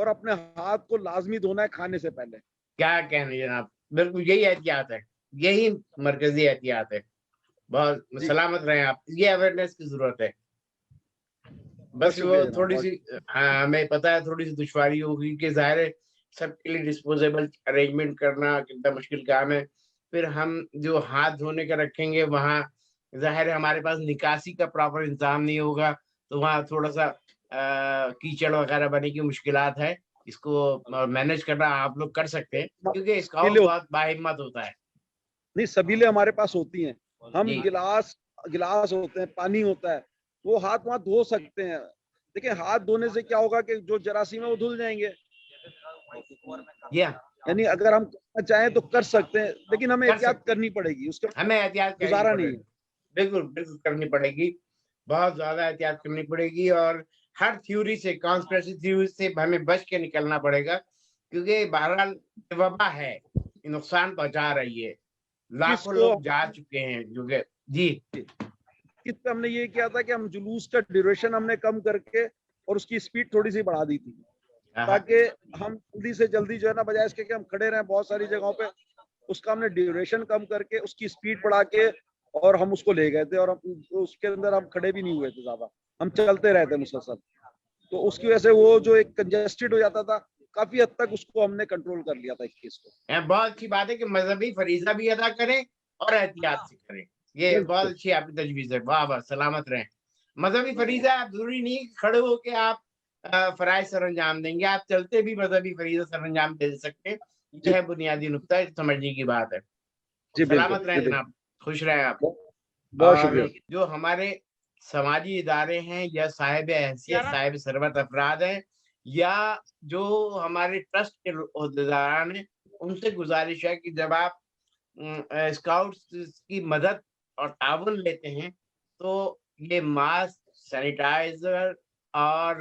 اور اپنے ہاتھ کو لازمی دھونا ہے کھانے سے پہلے. کیا کہنے جناب, بالکل یہی احتیاط ہے, یہی مرکزی احتیاط ہے. بہت سلامت رہیں آپ, یہ اویئرنیس کی ضرورت ہے. بس وہ تھوڑی سی ہمیں پتا ہے تھوڑی سی دشواری ہوگی کہ ظاہر ہے سب کے لیے ڈسپوزیبل ارینجمنٹ کرنا کتنا مشکل کام ہے. پھر ہم جو ہاتھ دھونے کا رکھیں گے وہاں ظاہر ہے ہمارے پاس نکاسی کا پراپر انتظام نہیں ہوگا, تو وہاں تھوڑا سا کیچڑ وغیرہ بنے کی مشکلات ہے. اس کو مینج کرنا آپ لوگ کر سکتے ہیں کیونکہ اسکاؤٹ بہت باہمت ہوتا ہے. نہیں, سبیلے ہمارے پاس ہوتی ہیں, ہم گلاس ہوتے ہیں, پانی ہوتا ہے, وہ ہاتھ وہاں دھو سکتے ہیں. دیکھیں ہاتھ دھونے سے کیا ہوگا کہ جو جراثیم ہے وہ دھل جائیں گے. یعنی اگر ہم کرنا چاہیں تو کر سکتے ہیں, لیکن ہمیں احتیاط کرنی پڑے گی, اس کے ہمیں احتیاط گزارا نہیں ہے. بالکل بالکل کرنی پڑے گی, بہت زیادہ احتیاط کرنی پڑے گی. اور ہر تھیوری سے, کانسپریسی تھیوری سے ہمیں بچ کے نکلنا پڑے گا, کیونکہ بہرحال وبا ہے, نقصان پہنچا رہی ہے, لاکھوں لوگ جا چکے ہیں. جو کہ جی اس پہ ہم نے یہ کیا تھا کہ ہم جلوس کا ڈیوریشن ہم نے کم کر کے اور اس کی اسپیڈ تھوڑی سی بڑھا دی تھی, تاکہ ہم جلدی سے جلدی جو ہے نا, بجائے اس کے کہ ہم کھڑے رہیں بہت ساری جگہوں پہ, اس کا ہم نے ڈیوریشن کم کر کے اس کی اسپیڈ بڑھا کے اور ہم اس کو لے گئے تھے. اور اس کے اندر ہم کھڑے بھی نہیں ہوئے تھے زیادہ, ہم چلتے رہتے مسلسل. تو اس کی وجہ سے وہ جو ایک کنجسٹڈ ہو جاتا تھا, کافی حد تک اس کو ہم نے کنٹرول کر لیا تھا اس کیس کو. بہت اچھی بات ہے کہ مذہبی فریضہ بھی ادا کریں اور احتیاط سے کریں, یہ بہت اچھی آپ کی تجویز ہے. واہ واہ, سلامت رہیں. مذہبی فریضہ آپ ضروری نہیں کھڑے ہو کے آپ فرائض سر انجام دیں گے, آپ چلتے بھی مذہبی فریضہ سر انجام دے سکتے ہیں. یہ ہے بنیادی نقطہ, سمجھنے کی بات ہے. سلامت رہیں جناب, خوش رہیں آپ. اور جو ہمارے سماجی ادارے ہیں یا صاحب حیثیت صاحب ثروت افراد ہیں یا جو ہمارے ٹرسٹ کے عہدیداران ہیں, ان سے گزارش ہے کہ جب آپ اسکاؤٹس کی مدد اور تعاون لیتے ہیں تو یہ ماسک, سینیٹائزر اور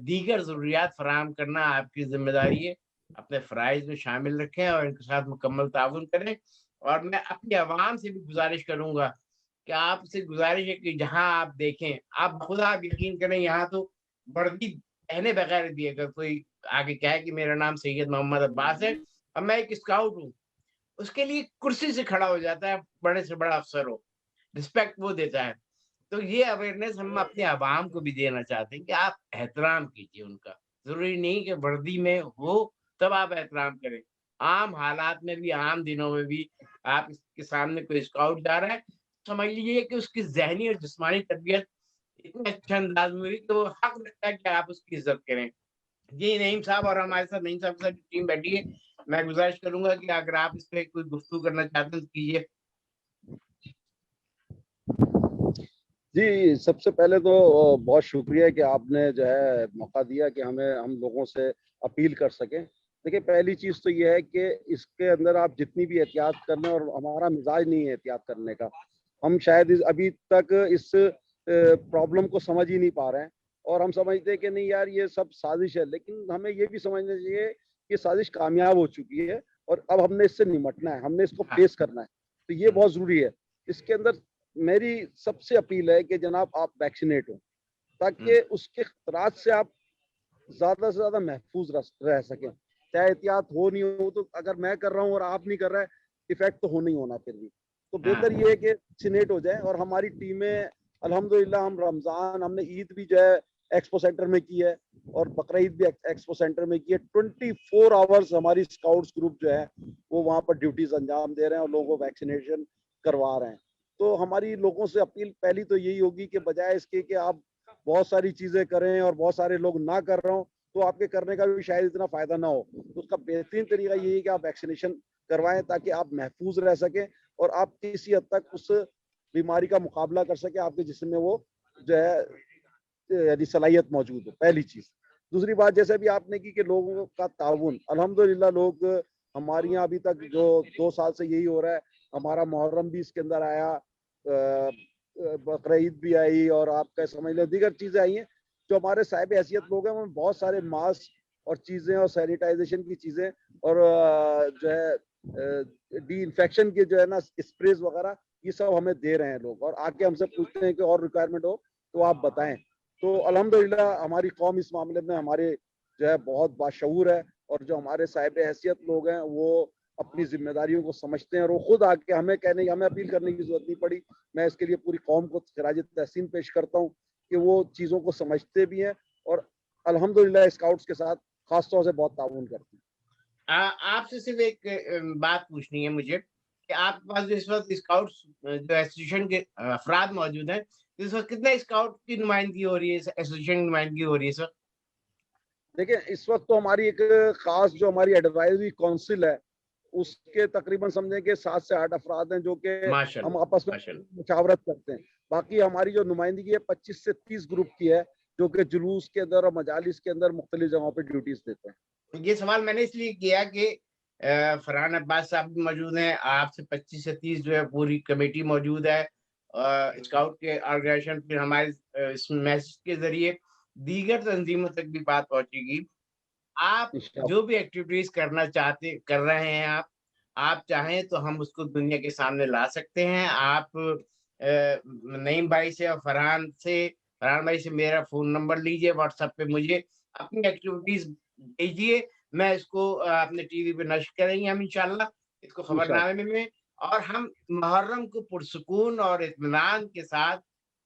دیگر ضروریات فراہم کرنا آپ کی ذمہ داری ہے. اپنے فرائض میں شامل رکھیں اور ان کے ساتھ مکمل تعاون کریں. اور میں اپنی عوام سے بھی گزارش کروں گا کہ آپ سے گزارش ہے کہ جہاں آپ دیکھیں, آپ خود آپ یقین کریں, یہاں تو وردی پہنے بغیر بھی اگر کوئی آگے کہے کہ میرا نام سید محمد عباس ہے اور میں ایک اسکاؤٹ ہوں, اس کے لیے کرسی سے کھڑا ہو جاتا ہے, بڑے سے بڑا افسر ہو, رسپیکٹ وہ دیتا ہے. تو یہ اویئرنیس ہم اپنے عوام کو بھی دینا چاہتے ہیں کہ آپ احترام کیجیے ان کا. ضروری نہیں کہ وردی میں ہو تب آپ احترام کریں, عام حالات میں بھی, عام دنوں میں بھی آپ اس کے سامنے کوئی اسکاؤٹ جا رہا ہے, سمجھ لیجیے کہ اس کی ذہنی اور جسمانی تربیت اتنے اچھے انداز میں ہوئی کہ وہ حق رکھتا ہے کہ آپ اس کی عزت کریں. جی نعیم صاحب, اور ہمارے ساتھ نعیم صاحب کے ساتھ ٹیم بیٹھی ہے, میں گزارش کروں گا کہ اگر آپ اس پہ کوئی گفتگو کرنا چاہتے ہیں تو کیجیے. جی, سب سے پہلے تو بہت شکریہ کہ آپ نے جو ہے موقع دیا کہ ہم لوگوں سے اپیل کر سکیں. دیکھیں پہلی چیز تو یہ ہے کہ اس کے اندر آپ جتنی بھی احتیاط کرنے, اور ہمارا مزاج نہیں ہے احتیاط کرنے کا, ہم شاید ابھی تک اس پرابلم کو سمجھ ہی نہیں پا رہے ہیں, اور ہم سمجھتے ہیں کہ نہیں یار یہ سب سازش ہے, لیکن ہمیں یہ بھی سمجھنا چاہیے کہ سازش کامیاب ہو چکی ہے اور اب ہم نے اس سے نمٹنا ہے, ہم نے اس کو فیس کرنا ہے. تو یہ بہت ضروری ہے. اس کے اندر میری سب سے اپیل ہے کہ جناب آپ ویکسینیٹ ہوں, تاکہ اس کے خطرات سے آپ زیادہ سے زیادہ محفوظ رہ سکیں. چاہے احتیاط ہو نہیں ہو, تو اگر میں کر رہا ہوں اور آپ نہیں کر رہے, ایفیکٹ تو ہو نہیں ہونا. پھر بھی تو بہتر یہ ہے کہ ویکسینیٹ ہو جائیں. اور ہماری ٹیمیں الحمدللہ, ہم رمضان, ہم نے عید بھی جو ہے ایکسپو سینٹر میں کی ہے, اور بقرعید بھی ایکسپو سینٹر میں کی ہے. 24 آورز ہماری اسکاؤٹس گروپ جو ہے وہ وہاں پر ڈیوٹیز انجام دے رہے ہیں اور لوگوں کو ویکسینیشن کروا رہے ہیں. تو ہماری لوگوں سے اپیل پہلی تو یہی ہوگی کہ بجائے اس کے کہ آپ بہت ساری چیزیں کریں اور بہت سارے لوگ نہ کر رہے ہوں, تو آپ کے کرنے کا بھی شاید اتنا فائدہ نہ ہو. تو اس کا بہترین طریقہ یہی ہے کہ آپ ویکسینیشن کروائیں, تاکہ آپ محفوظ رہ سکیں اور آپ کسی حد تک اس بیماری کا مقابلہ کر سکیں. آپ کے جسم میں وہ جو ہے یعنی صلاحیت موجود ہو, پہلی چیز. دوسری بات, جیسے بھی آپ نے کی کہ لوگوں کا تعاون, الحمدللہ لوگ ہمارے یہاں ابھی تک جو 2 سال سے یہی ہو رہا ہے, ہمارا محرم بھی اس کے اندر آیا, بقرعید بھی آئی, اور آپ کا سمجھ لیں دیگر چیزیں آئی ہیں. جو ہمارے صاحب حیثیت لوگ ہیں, وہ بہت سارے ماسک اور چیزیں اور سینیٹائزیشن کی چیزیں اور جو ہے ڈی انفیکشن کے جو ہے نا اسپریز وغیرہ, یہ سب ہمیں دے رہے ہیں لوگ, اور آ کے ہم سے پوچھتے ہیں کہ اور ریکوائرمنٹ ہو تو آپ بتائیں. تو الحمدللہ ہماری قوم اس معاملے میں ہمارے جو ہے بہت باشعور ہے, اور جو ہمارے صاحب حیثیت لوگ ہیں وہ اپنی ذمہ داریوں کو سمجھتے ہیں, اور وہ خود آ کے ہمیں کہنے ہمیں اپیل کرنے کی ضرورت نہیں پڑی. میں اس کے لیے پوری قوم کو خراج تحسین پیش کرتا ہوں کہ وہ چیزوں کو سمجھتے بھی ہیں اور الحمدللہ اسکاؤٹس کے ساتھ خاص طور سے بہت تعاون کرتے ہیں. آپ سے صرف ایک بات پوچھنی ہے مجھے کہ آپ کے پاس جو اس وقت اسکاؤٹس جو ایسوسیشن کے افراد موجود ہیں, اس وقت کتنے اسکاؤٹ کی نمائندگی ہو رہی ہے, ایسوسیشن کی نمائندگی ہو رہی ہے اس وقت؟ دیکھیں اس وقت تو ہماری ایک خاص جو ہماری ایڈوائزری کونسل ہے اس کے تقریباً سمجھیں کہ 7 سے 8 افراد ہیں جو کہ ہم آپس میں مشاورت کرتے ہیں. باقی ہماری جو نمائندگی ہے 25 سے 30 گروپ کی ہے جو کہ جلوس کے اندر اور مجالس کے اندر مختلف جگہوں پہ ڈیوٹیز دیتے ہیں. یہ سوال میں نے اس لیے کیا کہ فرحان عباس صاحب بھی موجود ہیں, آپ سے 25 سے 30 جو ہے پوری کمیٹی موجود ہے اسکاؤٹ کے آرگنائزیشن, پھر ہمارے اس میسج کے ذریعے دیگر تنظیموں تک بھی بات پہنچے گی. آپ جو بھی ایکٹیویٹیز کرنا چاہتے کر رہے ہیں آپ چاہیں تو ہم اس کو دنیا کے سامنے لا سکتے ہیں. آپ نعیم بھائی سے اور فرحان بھائی سے میرا فون نمبر لیجئے, واٹس ایپ پہ مجھے اپنی ایکٹیویٹیز بھیجیے, میں اس کو اپنے ٹی وی پہ نشر کریں گے ہم انشاءاللہ اس کو خبرنامے میں, اور ہم محرم کو پرسکون اور اطمینان کے ساتھ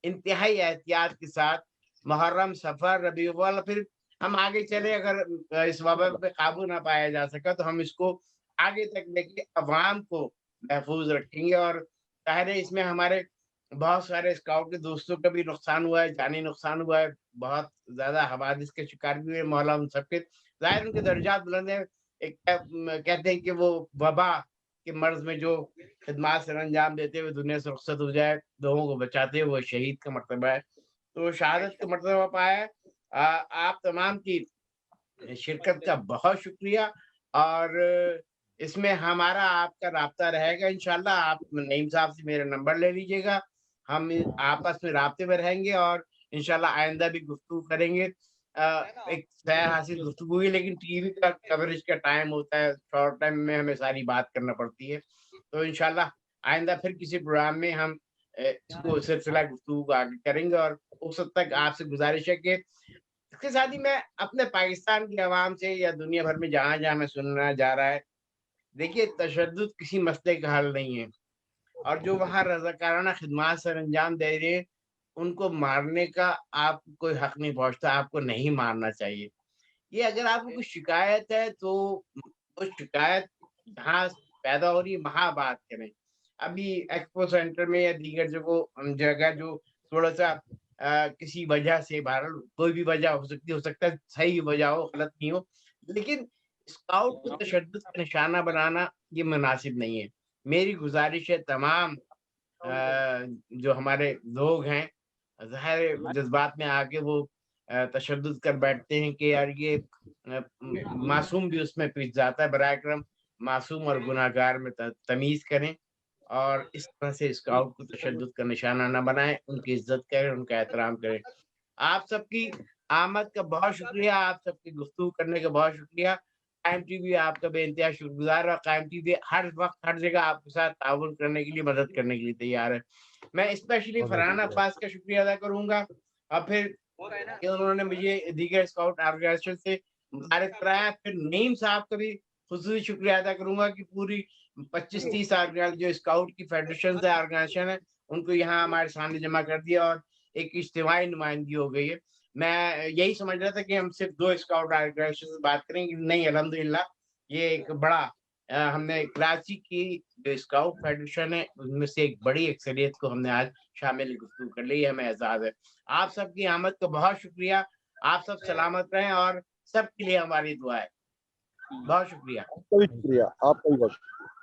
انتہائی احتیاط کے ساتھ محرم, صفر, ربیع الاول, پھر ہم آگے چلے اگر اس وبا پہ قابو نہ پایا جا سکا تو ہم اس کو آگے تک لے کے عوام کو محفوظ رکھیں گے. اور ظاہر ہے اس میں ہمارے بہت سارے اسکاؤٹ کے دوستوں کا بھی نقصان ہوا ہے, جانی نقصان ہوا ہے, بہت زیادہ حوادث کے شکار بھی ہوئے, مولا ان سب کے ظاہر ان کے درجات بلند ہیں. ایک کہتے ہیں کہ وہ وبا کے مرض میں جو خدمات سر انجام دیتے ہوئے دنیا سے رخصت ہو جائے, لوگوں کو بچاتے ہوئے, وہ شہید کا مرتبہ ہے, تو شہادت کا مرتبہ پایا ہے. آپ تمام کی شرکت کا بہت شکریہ, اور اس میں ہمارا آپ کا رابطہ رہے گا انشاءاللہ. آپ نعیم صاحب سے میرا نمبر لے لیجئے گا, ہم آپس میں رابطے میں رہیں گے اور انشاءاللہ آئندہ بھی گفتگو کریں گے. ایک سہ حاصل گفتگو ہے, لیکن ٹی وی کا کوریج کا ٹائم ہوتا ہے, شارٹ ٹائم میں ہمیں ساری بات کرنا پڑتی ہے, تو انشاءاللہ آئندہ پھر کسی پروگرام میں ہم اس کو سلسلہ گفتگو آگے کریں گے. اور اس وقت تک آپ سے گزارش ہے کہ اس کے ساتھ ہی میں اپنے پاکستان کی عوام سے یا دنیا بھر میں جہاں جہاں میں سننا جا رہا ہے, دیکھیے تشدد کسی مسئلے کا حل نہیں ہے, اور جو وہاں رضاکارانہ خدمات سر انجام دے رہے ہیں ان کو مارنے کا آپ کو کوئی حق نہیں پہنچتا, آپ کو نہیں مارنا چاہیے. یہ اگر آپ کو کوئی شکایت ہے تو وہ شکایت جہاں پیدا ہو رہی ہے وہاں بات کریں. ابھی ایکسپو سینٹر میں یا دیگر جگہ جو تھوڑا سا کسی وجہ سے, بہرحال کوئی بھی وجہ ہو سکتا ہے صحیح وجہ ہو, غلط نہیں ہو, لیکن اسکاؤٹ کو تشدد کا نشانہ بنانا یہ مناسب نہیں ہے. میری گزارش ہے تمام جو ہمارے لوگ ہیں ظاہر جذبات میں آ کے وہ تشدد کر بیٹھتے ہیں کہ یار یہ معصوم بھی اس میں پس جاتا ہے, براہ کرم معصوم اور گناہ گار میں تمیز کریں, اور اس طرح سے اسکاؤٹ کو تشدد کا نشانہ نہ بنائیں, ان کی عزت کریں, ان کا احترام کریں. آپ سب کی آمد کا بہت شکریہ, آپ سب کی گفتگو کرنے کا بہت شکریہ. قائم ٹی وی آپ کا بے انتہا شکر گزار, اور قائم ٹی وی ہر وقت ہر جگہ آپ کے ساتھ تعاون کرنے کے لیے, مدد کرنے کے لیے تیار ہے. میں اسپیشلی فرحان عباس کا شکریہ ادا کروں گا, اور پھر کہ انہوں نے مجھے دیگر اسکاؤٹ آرگنائزیشن سے متعارف کرایا. پھر نعیم صاحب کا بھی خصوصی شکریہ ادا کروں گا کہ پوری 25-30 آرگنائزیشن جو اسکاؤٹ کی فیڈریشن ہے, آرگنائزیشن ہے, ان کو یہاں ہمارے سامنے جمع کر دیا اور ایک اجتماعی نمائندگی ہو گئی ہے. میں یہی سمجھ رہا تھا کہ ہم صرف 2 اسکاؤٹ آرگنائزیشن سے بات کریں گے, نہیں, الحمدللہ یہ ایک بڑا ہم نے کراچی کی جو اسکاؤٹ فیڈریشن ہے ان میں سے ایک بڑی اکثریت کو ہم نے آج شامل گفتگو کر لی, ہمیں اعزاز ہے. آپ سب کی آمد کا بہت شکریہ, آپ سب سلامت رہیں, اور سب کے لیے ہماری دعا ہے. بہت شکریہ. آپ کا بھی شکریہ, آپ کا بھی بہت شکریہ.